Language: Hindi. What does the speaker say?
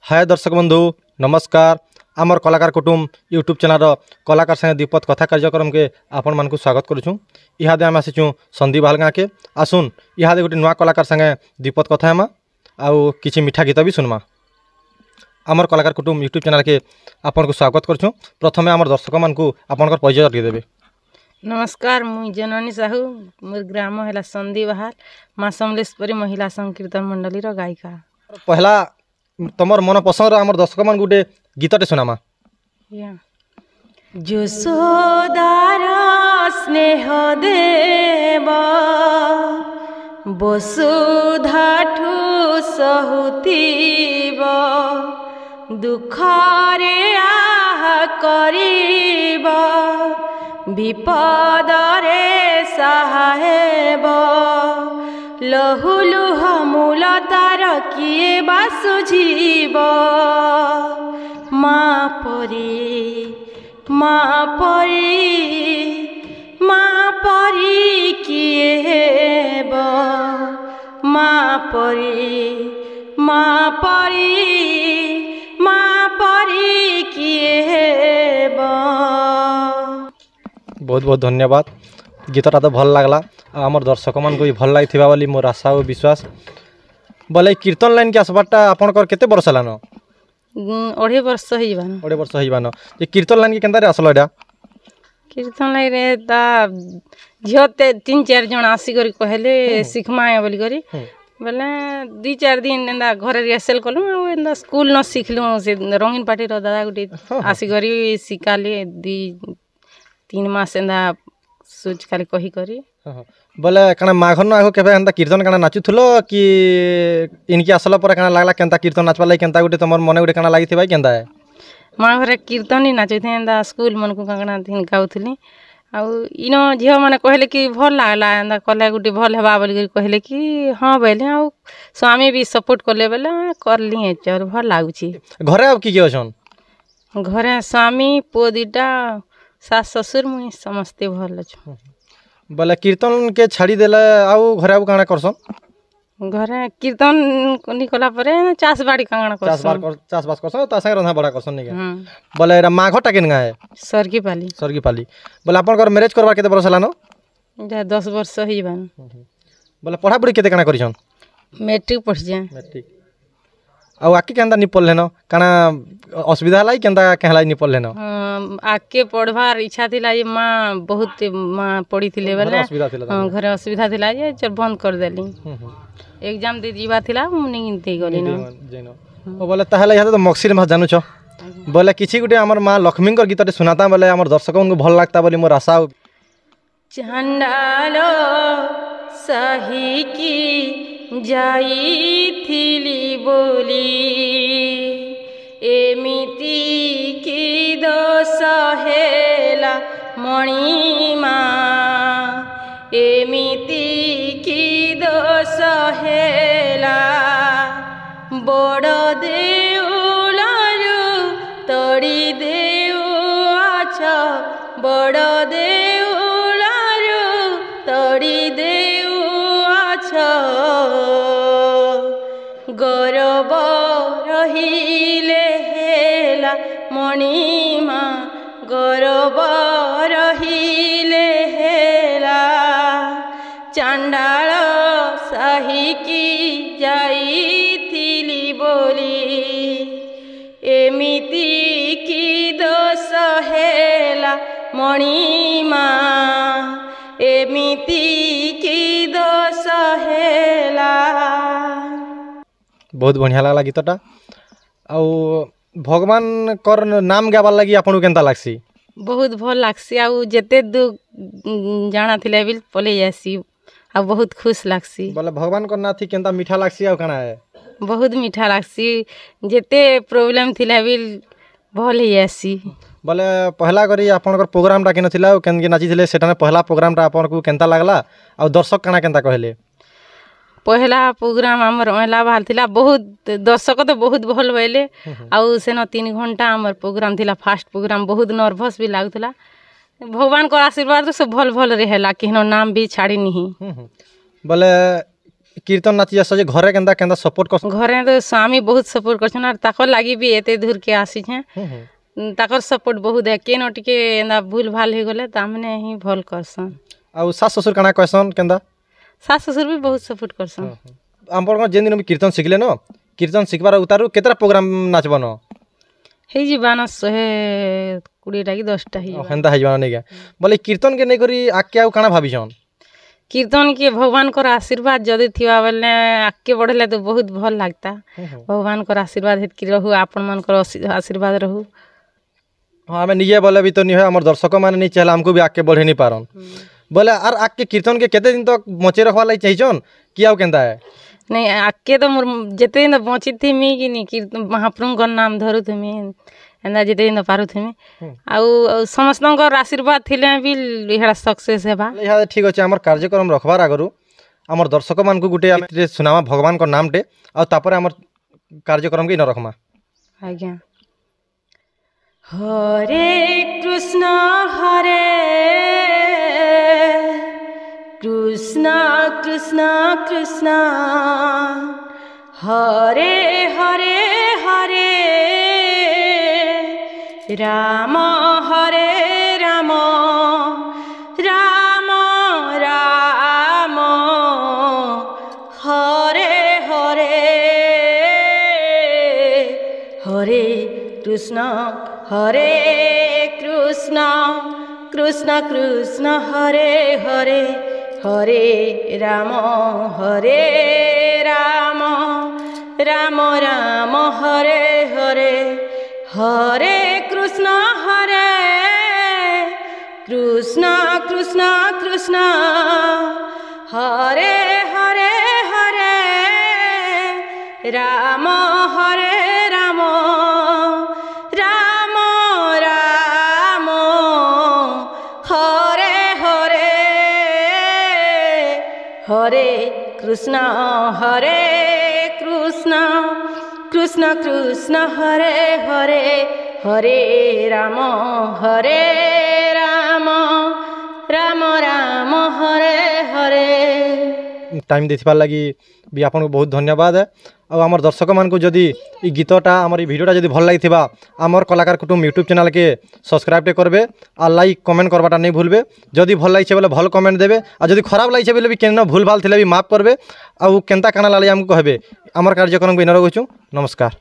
हाय दर्शक बंधु नमस्कार। आमर कलाकार कुटुंब यूट्यूब चैनल कलाकार संगे दीपद कथा कार्यक्रम के आपण मानक स्वागत करुँ। इहादे आम आसीचु संदीप हाल गाँ के आसुन इहादे गोटे नुआ कलाकार संगे दीपद कथा हेमा आउ किछि मीठा गीत भी सुनमा। आमर कलाकार कुटुंब यूट्यूब चैनल के आपण को स्वागत करुँ। प्रथमे आमर दर्शक मानक आपनकर परिचय देबे। नमस्कार, मुई जननी साहू, मोर ग्राम है संदीप हाल, माँ समलेश्वरी महिला संकीर्तन मंडली गायिका। पहला तमर मन पसंद आमर दर्शक मान गोटे गीतटे सुनामा। यशोदार स्नेह देव वसुधाठु सहुतीब दुखरे आह करिब विपदरे सहायब लहु लुह मूल तार किए बासुझीब माँ परी किए हेब माँ परी किए हेब। बहुत बहुत धन्यवाद। गीतटा तो भल लगला। आमर दर्शक मान को भी भल लगी बोली मोर आशा और विश्वास। बोले कीर्तन लाइन के आसबाटा आपनकर केते वर्ष लान? 2.5 वर्ष होइबान। 2.5 वर्ष होइबान। ये कीर्तन लाइन के केंदा रे आसलो एटा? कीर्तन लाइन रे ता झियोते 3-4 जन आसी करी कहले सिखमा है बोली करी बोले 2-4 दिन एंदा घरे रिहर्सल कलु एंदा स्कूल न सिखलु से रंगीन पार्टी रो दादा गुटी आसी करी सिखाले 2-3 मास एंदा सोच खाली कही करी। बोले काना माघन आगो केबे एंदा कीर्तन काना नाचुथलो कि इनकी आसला पर काना लागला केंता कीर्तन नाचबा लाई केंता गुटे तमर मने गुटे काना लागिथि भाई केंदा है? माँ घरे कीर्तन ही नाचुथे एंदा स्कूल मन को काना दिन गाउथली आउ इनो झियो माने कहले कि भल लागला एंदा कले गुटी भल हेबा बोली कहले कि हां बेले आउ स्वामी भी सपोर्ट करले बेले करली चर भल लागुची। घरे अब की अछन? घरे स्वामी पोदिटा सास ससुर मुई समस्ते भल छ। बोले कीर्तन के छाड़ी देला आउ घरे अब काना करसन? घरे कीर्तन निकला परे चास बाड़ी कांगना करसन। चास बास करसन ता संगे रंधा बड़ा करसन निके। बोले एरा माघटा केन गाए? सरगी पाली। बोले आपन घर मैरिज करबा केते बरस लानो? जा 10 वर्ष होइबान। बोले पढ़ा पढ़ी केते काना करिसन? मैट्रिक पढ़ जे। मैट्रिक आउ आके केंदा निपल लेनो काना असुविधा लाई केंदा कहलाई निपल लेनो? आके पढ़वार इच्छा थिला ये माँ बहुत माँ पढ़ी थिले बेले घरे असुविधा थिला जे चल बंद कर देली। एग्जाम दे जीवा थिला मुनी दे गली न। ओ बोले ताहले यहा तो मक्सिर मा जानु छ। बोले किछि गुटे हमर माँ लक्ष्मी कर गीतटे सुनाता बोले हमर दर्शकन को भल लागता बोली मोर आशा। चंडालो सही की जाई थिली बोली एमिति की दोष हेला मणिमा एमिति की दोष हेला बड़ देउलरु तड़ी देउ आछ बड़ देउलरु तड़ी देउ आछ गौरव रहिले हेला मणिमा गौरव रहिले हेला चांडाल साही की जाइथिली बोली एमिति की दोष हेला मणिमा एमिति की दोष हेला। बहुत बढ़िया लागला गीतटा। आउ भगवान कर नाम गाबार लगी आपन केंता लागसी? बहुत भल लागसी आउ जेते दुख जाना थिले बिल पले जासी आ बहुत खुश लागसी। बोले भगवान कर नाथी केंता मीठा लागसी आ काना है? बहुत मीठा लागसी जेते प्रॉब्लम थिले बिल भल ही जासी। बोले पहला करी आपनकर प्रोग्राम टा केन थिला केन के नाची थिले सेटा पहला प्रोग्राम टा आपन को केंता लागला आ दर्शक काना केंता कहले? पहला प्रोग्राम आमर महिला बाहर थिला बहुत दर्शक तो बहुत भल बोले आउ सेन 3 घंटा आमर प्रोग्राम थिला फास्ट प्रोग्राम बहुत नर्वस भी लागुला भगवान को आशीर्वाद तो सब भल भल रहेला कि नाम भी छाड़ी नहीं। बोले कीर्तन नाची आस जे घरे केंदा केंदा सपोर्ट कर घरे तो स्वामी बहुत सपोर्ट करछन और ताकर लागी भी एते दूर के आसी छे ताकर सपोर्ट बहुत है केनो टिके एंदा भूल भाल हे गले तामने ही भल करसन आ सास ससुर काना कहसन केंदा सास ससुर भी बहुत सपोर्ट करसन आमपर जेन दिन भी कीर्तन शिखले न कीर्तन शिखबार उतारू केतरा प्रोग्राम नाचबन हे जीवान 120 टा कि 10 टा ही हेंदा हेजबान नै के बोले कीर्तन के नै करी आके आउ काना भाबिछन कीर्तन के भगवान को आशीर्वाद जदि थिवा बेले आगे बढ़ले तो बहुत भल लगता भगवान को आशीर्वाद हेतकी रहू आपण मन को आशीर्वाद रहू हाँ आम निजे बोले भी तो नहीं है आम दर्शक मैंने नहीं चला हमको भी आगे बढ़े नहीं पारन बोले आर आगे कीर्तन के केते दिन तक मचे रखवा लगी चाहिए कि आउ केंदा है नहीं आगे तो मोर जेते दिन बची थी मी कि नहीं कीर्तन महाप्रभु नाम धरू थी एंदा जेते दिन पारू थी आउ समस्त आशीर्वाद थिले भी हेड़ा सक्सेस हेबा यहाँ ठीक अच्छे आम कार्यक्रम रखबार आगु आम दर्शक मान गोटे सुनामा भगवान को नाम टे आपर आम कार्यक्रम के न रखमा आज्ञा हरे कृष्ण कृष्ण कृष्ण हरे हरे हरे राम हरे राम राम राम हरे हरे हरे कृष्ण कृष्ण कृष्ण हरे हरे हरे राम राम राम हरे हरे हरे कृष्ण कृष्ण कृष्ण हरे हरे हरे राम हरे राम राम राम हरे हरे हरे कृष्ण कृष्ण कृष्ण हरे हरे हरे राम राम राम हरे हरे टाइम देथिबार लगी भी आपन को बहुत धन्यवाद है और आम दर्शक मान को जदि ई गीतटा आम भिडियोटा जदि भल लगी आमर कलाकार कुटुंब यूट्यूब चैनल के सब्सक्राइब करबे और लाइक कमेंट करवाटा नहीं भूलबे जदि भल लगी बोले भल कमेंट देबे और जदि खराब लगी बोले भी केन भूल भाल थे भी माफ करबे आउ केनता काना लागे आमको कहबे आमर कार्यक्रम को इन रखुँ नमस्कार।